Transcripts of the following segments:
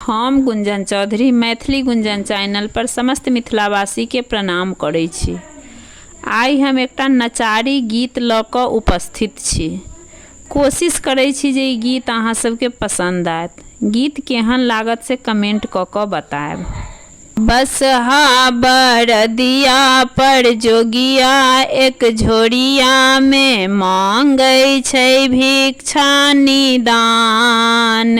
हम गुंजन चौधरी मैथिली गुंजन चैनल पर समस्त मिथिलावासी के प्रणाम करै छी। आइ हम एकटा नचारी गीत लऽ कऽ उपस्थित छी। कोशिश करै छी जे ई गीत अहाँ सबके पसंद आयत। गीत केहन लागत से कमेंट कऽ कऽ बताएब। बसहा बरदिया पर जोगिया एक झोरिया में मांगै छै भिक्षा निदान।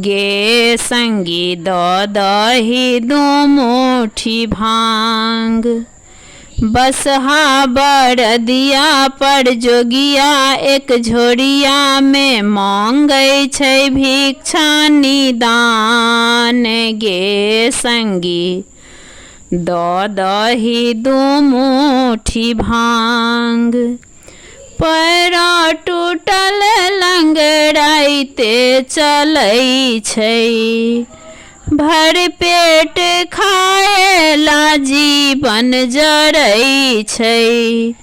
गे संगी दऽ दही दू मुट्ठी भांग। बसहा बरदिया पर जोगिया एक झोरिया में मांगै छै भिक्षा निदान। गे संगी दऽ दही दू मुट्ठी भांग। पैरा टूटल लंगड़ाइते चलै छै, भर पेट खाएला जीवन जरै छै।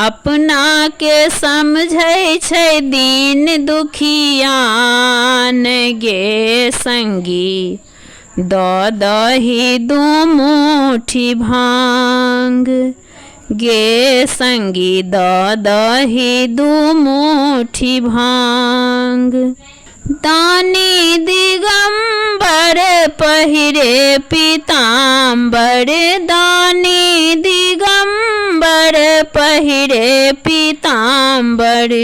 अपना के समझै छै दीन दुखियान। गे संगी दऽ दही दू मुट्ठी भांग। गे संगी दऽ दही दू मुट्ठी भांग। दानी दिगंबर पहिरे पीताम्बर, दानी दिगंबर पहिरे पीताम्बर।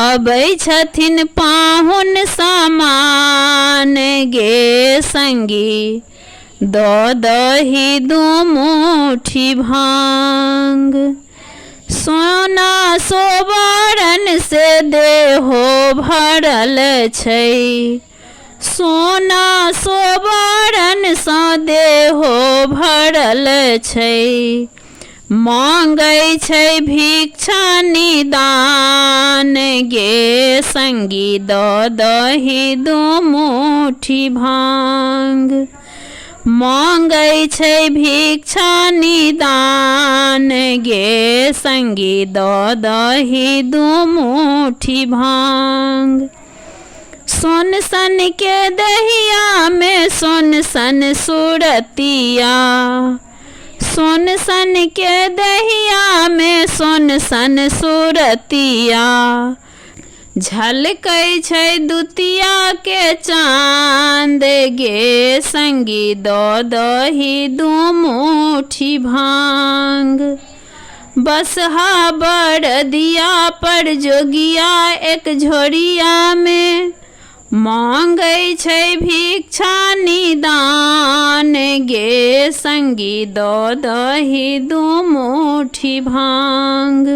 अबै छथिन पाहुन समान। गे संगी दऽ दही दू मुट्ठी भांग। सोना सोबरन से देहो भरल छै, सोना सोबरन सँ देहो भरल छै। मांगै छै भिक्षा निदान। गे संगी दऽ दही दू मुट्ठी भांग। मांगै छै भिक्षा निदान। गे संगी दऽ दही दू मुट्ठी भांग। सोन सन के दहिया में सोन सन सूरतिया, सोन सन के दहिया में सोन सन सूरतिया। झलकै छै दुतिया के चांद। गे संगी दऽ दही दू मुट्ठी भांग। बसहा बरदिया पर जोगिया एक झोरिया में मांगै छै भिक्षा निदान। गे संगी दऽ दही दू मुट्ठी भांग।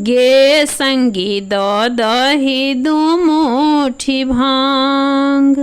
गे संगी दऽ दही दू मुट्ठी भांग।